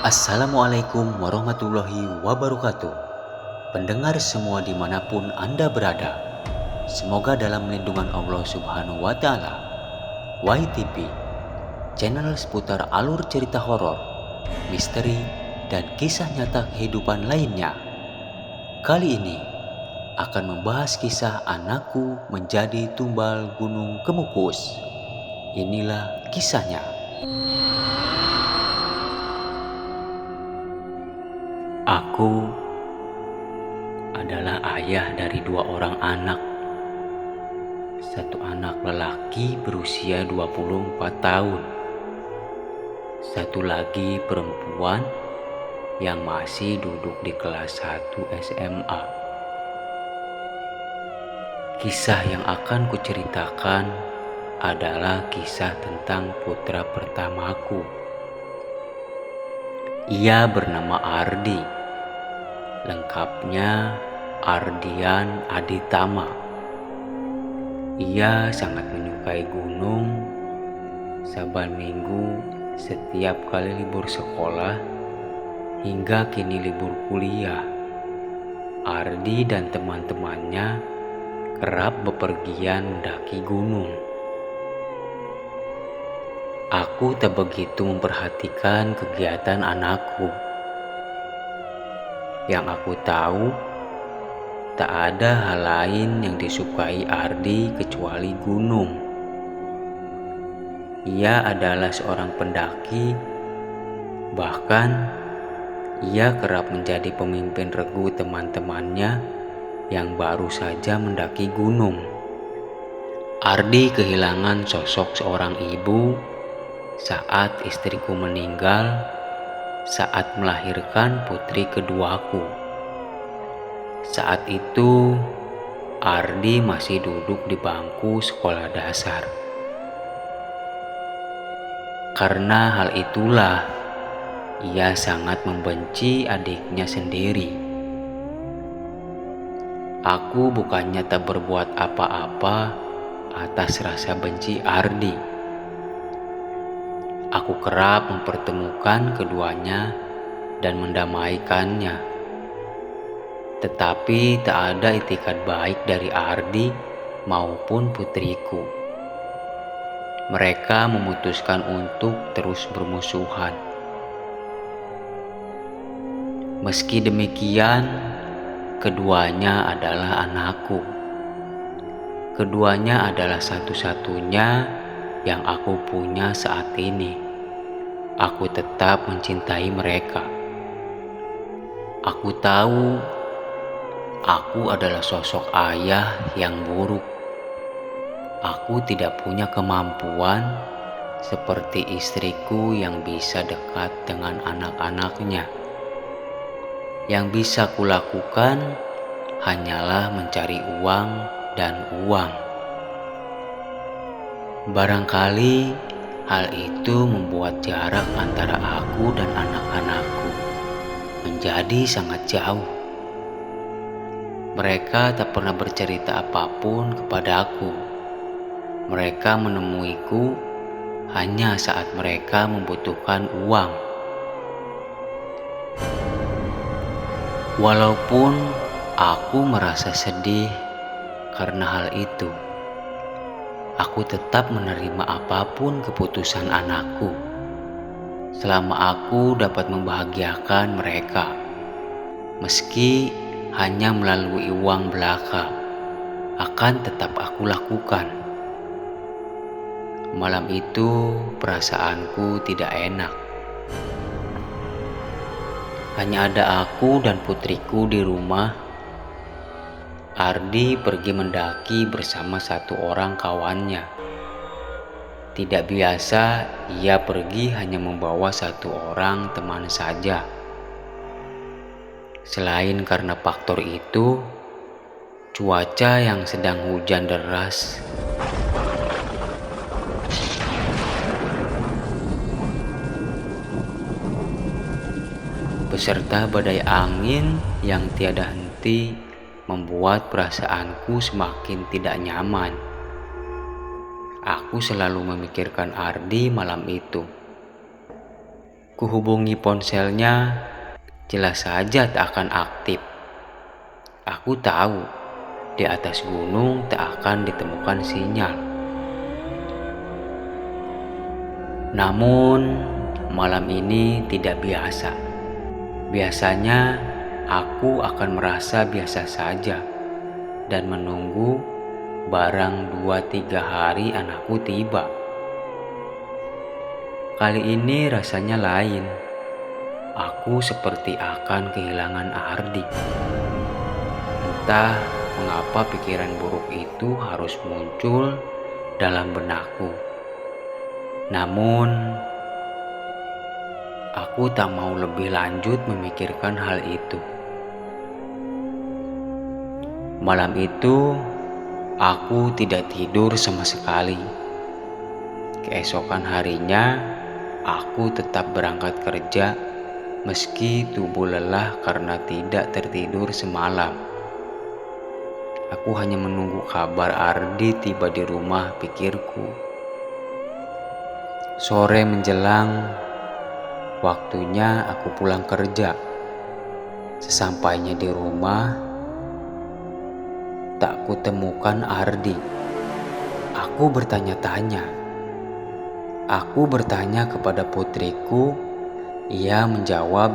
Assalamualaikum warahmatullahi wabarakatuh. Pendengar semua dimanapun Anda berada, semoga dalam lindungan Allah Subhanahu wa Ta'ala. YTP, channel seputar alur cerita horor, misteri, dan kisah nyata kehidupan lainnya. Kali ini akan membahas kisah anakku menjadi tumbal gunung Kemukus. Inilah kisahnya. Aku adalah ayah dari 2 orang anak. Satu anak lelaki berusia 24 tahun. Satu lagi perempuan yang masih duduk di kelas 1 SMA. Kisah yang akan kuceritakan adalah kisah tentang putra pertamaku. Ia bernama Ardi. Lengkapnya Ardian Aditama. Ia sangat menyukai gunung. Saban minggu setiap kali libur sekolah hingga kini libur kuliah, Ardi dan teman-temannya kerap bepergian mendaki gunung. Aku tak begitu memperhatikan kegiatan anakku. Yang aku tahu, tak ada hal lain yang disukai Ardi kecuali gunung. Ia adalah seorang pendaki, bahkan ia kerap menjadi pemimpin regu teman-temannya yang baru saja mendaki gunung. Ardi kehilangan sosok seorang ibu saat istriku meninggal saat melahirkan putri keduaku. Saat itu Ardi masih duduk di bangku sekolah dasar. Karena hal itulah ia sangat membenci adiknya sendiri. Aku bukannya tak berbuat apa-apa atas rasa benci Ardi. Aku kerap mempertemukan keduanya dan mendamaikannya. Tetapi tak ada itikat baik dari Ardi maupun putriku. Mereka memutuskan untuk terus bermusuhan. Meski demikian, keduanya adalah anakku. Keduanya adalah satu-satunya yang aku punya saat ini. Aku tetap mencintai mereka. Aku tahu aku adalah sosok ayah yang buruk. Aku tidak punya kemampuan seperti istriku yang bisa dekat dengan anak-anaknya. Yang bisa kulakukan hanyalah mencari uang dan uang. Barangkali hal itu membuat jarak antara aku dan anak-anakku menjadi sangat jauh. Mereka tak pernah bercerita apapun kepadaku. Mereka menemuiku hanya saat mereka membutuhkan uang. Walaupun aku merasa sedih karena hal itu, aku tetap menerima apapun keputusan anakku, selama aku dapat membahagiakan mereka, meski hanya melalui uang belaka, akan tetap aku lakukan. Malam itu perasaanku tidak enak. Hanya ada aku dan putriku di rumah. Ardi pergi mendaki bersama satu orang kawannya. Tidak biasa ia pergi hanya membawa satu orang teman saja. Selain karena faktor itu, cuaca yang sedang hujan deras beserta badai angin yang tiada henti membuat perasaanku semakin tidak nyaman. Aku selalu memikirkan Ardi malam itu. Kuhubungi ponselnya, jelas saja tak akan aktif. Aku tahu di atas gunung tak akan ditemukan sinyal. Namun malam ini tidak biasa. Biasanya aku akan merasa biasa saja dan menunggu barang 2-3 hari anakku tiba. Kali ini rasanya lain. Aku seperti akan kehilangan Ardi. Entah mengapa pikiran buruk itu harus muncul dalam benakku. Namun, aku tak mau lebih lanjut memikirkan hal itu. Malam itu, aku tidak tidur sama sekali. Keesokan harinya, aku tetap berangkat kerja meski tubuh lelah karena tidak tertidur semalam. Aku hanya menunggu kabar Ardi tiba di rumah, pikirku. Sore menjelang, waktunya aku pulang kerja. Sesampainya di rumah, tak kutemukan Ardi. Aku bertanya-tanya. Aku bertanya kepada putriku, ia menjawab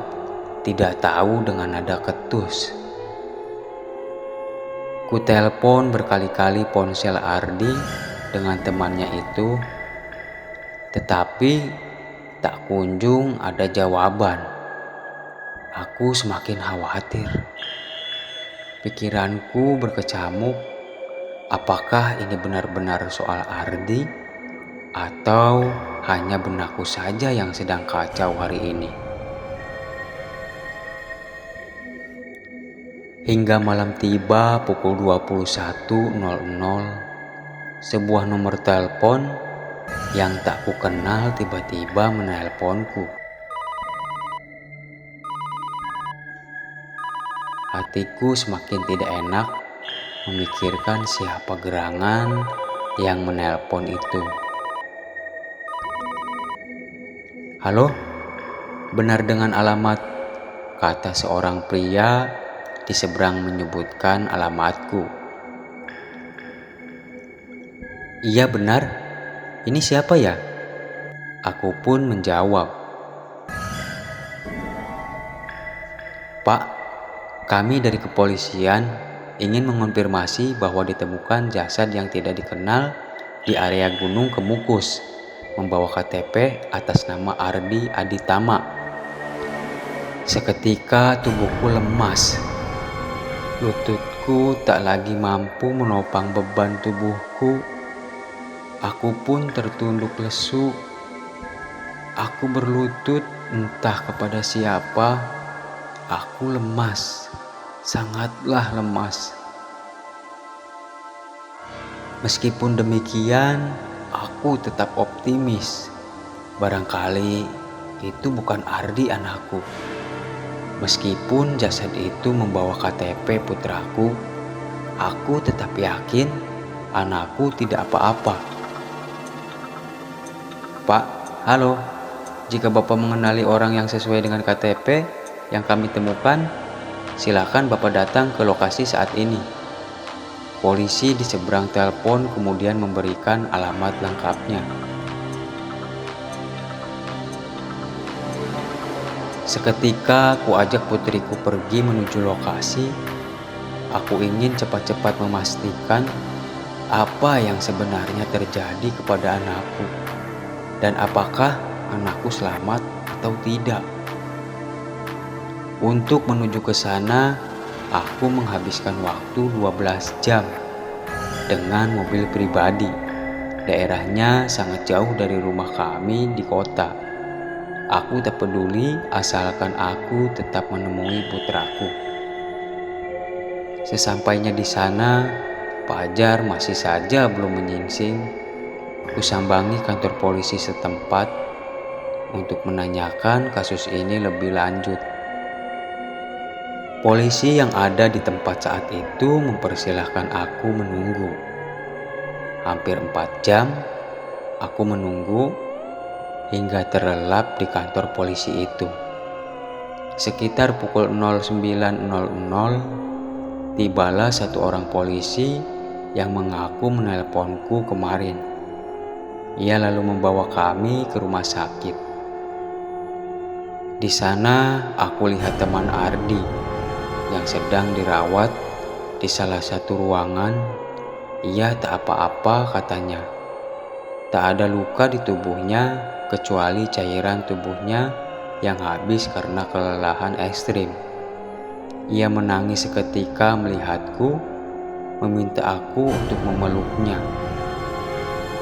tidak tahu dengan nada ketus. Ku telepon berkali-kali ponsel Ardi dengan temannya itu, tetapi tak kunjung ada jawaban. Aku semakin khawatir. Pikiranku berkecamuk, apakah ini benar-benar soal Ardi? Atau hanya benakku saja yang sedang kacau hari ini? Hingga malam tiba pukul 21.00, sebuah nomor telepon yang tak kukenal tiba-tiba menelponku. Hatiku semakin tidak enak memikirkan siapa gerangan yang menelpon itu. "Halo, benar dengan alamat," kata seorang pria di seberang menyebutkan alamatku. "Iya benar, ini siapa ya?" Aku pun menjawab. "Pak, kami dari kepolisian ingin mengonfirmasi bahwa ditemukan jasad yang tidak dikenal di area Gunung Kemukus, membawa KTP atas nama Ardi Aditama. Seketika tubuhku lemas. Lututku tak lagi mampu menopang beban tubuhku. Aku pun tertunduk lesu. Aku berlutut entah kepada siapa. Aku lemas, sangatlah lemas. Meskipun demikian, aku tetap optimis. Barangkali itu bukan Ardi anakku. Meskipun jasad itu membawa KTP putraku, aku tetap yakin anakku tidak apa-apa. Pak, halo. Jika Bapak mengenali orang yang sesuai dengan KTP yang kami temukan, silakan Bapak datang ke lokasi saat ini. Polisi di seberang telepon kemudian memberikan alamat lengkapnya. Seketika aku ajak putriku pergi menuju lokasi. Aku ingin cepat-cepat memastikan apa yang sebenarnya terjadi kepada anakku dan apakah anakku selamat atau tidak. Untuk menuju ke sana, aku menghabiskan waktu 12 jam dengan mobil pribadi. Daerahnya sangat jauh dari rumah kami di kota. Aku tak peduli asalkan aku tetap menemui putraku. Sesampainya di sana, fajar masih saja belum menyingsing. Kusambangi kantor polisi setempat untuk menanyakan kasus ini lebih lanjut. Polisi yang ada di tempat saat itu mempersilahkan aku menunggu. Hampir 4 jam aku menunggu. hingga terlelap di kantor polisi itu. Sekitar pukul 09.00, tibalah satu orang polisi yang mengaku menelponku kemarin. Ia lalu membawa kami ke rumah sakit. Di sana aku lihat teman Ardi yang sedang dirawat di salah satu ruangan. Ia tak apa-apa katanya. Tak ada luka di tubuhnya kecuali cairan tubuhnya yang habis karena kelelahan ekstrim. Ia menangis seketika melihatku, meminta aku untuk memeluknya.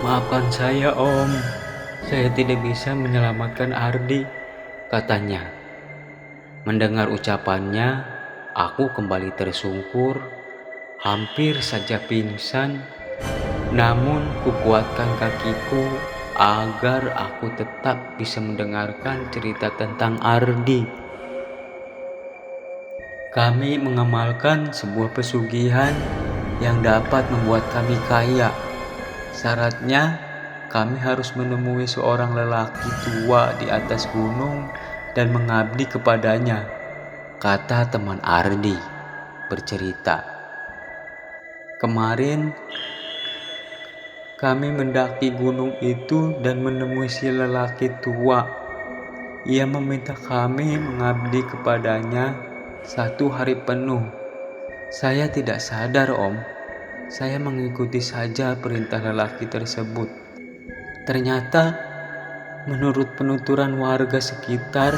"Maafkan saya, Om. Saya tidak bisa menyelamatkan Ardi," katanya. Mendengar ucapannya, aku kembali tersungkur, hampir saja pingsan. Namun kukuatkan kakiku agar aku tetap bisa mendengarkan cerita tentang Ardi. Kami mengamalkan sebuah pesugihan yang dapat membuat kami kaya. Syaratnya, kami harus menemui seorang lelaki tua di atas gunung dan mengabdi kepadanya, kata teman Ardi bercerita. Kemarin kami mendaki gunung itu dan menemui si lelaki tua. Ia meminta kami mengabdi kepadanya 1 hari penuh. Saya tidak sadar, Om. Saya mengikuti saja perintah lelaki tersebut. Ternyata, menurut penuturan warga sekitar,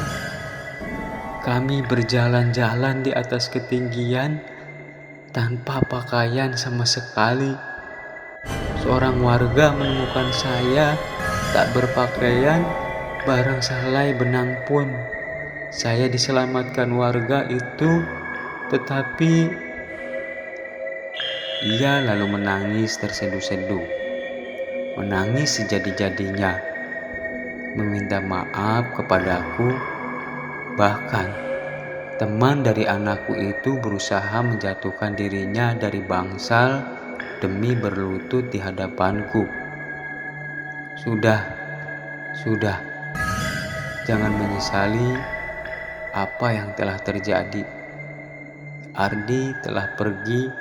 kami berjalan-jalan di atas ketinggian tanpa pakaian sama sekali. Seorang warga menemukan saya tak berpakaian, barang sehelai benang pun. Saya diselamatkan warga itu, tetapi ia lalu menangis terseduh-seduh. Menangis sejadi-jadinya, meminta maaf kepadaku. Bahkan teman dari anakku itu berusaha menjatuhkan dirinya dari bangsal demi berlutut di hadapanku. Sudah, jangan menyesali apa yang telah terjadi. Ardi telah pergi,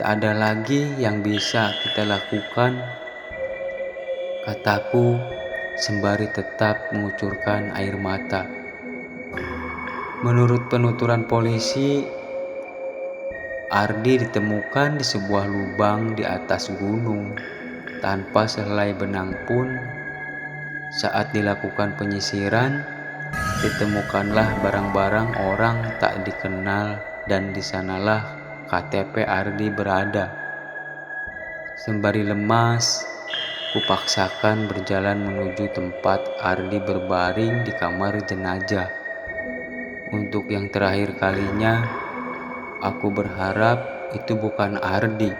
tak ada lagi yang bisa kita lakukan, kataku sembari tetap mengucurkan air mata. Menurut penuturan polisi, Ardi ditemukan di sebuah lubang di atas gunung tanpa sehelai benang pun. Saat dilakukan penyisiran, ditemukanlah barang-barang orang tak dikenal dan di sanalah KTP Ardi berada. Sembari lemas, kupaksakan berjalan menuju tempat Ardi berbaring di kamar jenazah. Untuk yang terakhir kalinya, aku berharap itu bukan Ardi.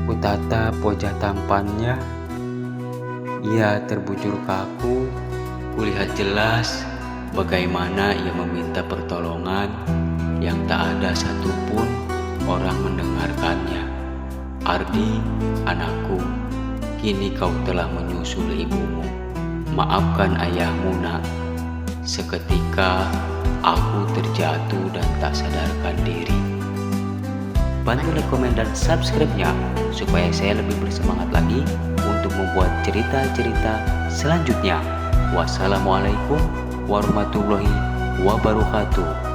Kutata wajah tampannya. Ia terbujur kaku. Kulihat jelas bagaimana ia meminta pertolongan yang tak ada satupun orang mendengarkannya. "Ardi, anakku, kini kau telah menyusul ibumu. Maafkan ayahmu, nak. Seketika aku terjatuh dan tak sadarkan diri." Bantu like, komen, dan subscribe-nya supaya saya lebih bersemangat lagi untuk membuat cerita-cerita selanjutnya. Wassalamualaikum warahmatullahi wabarakatuh.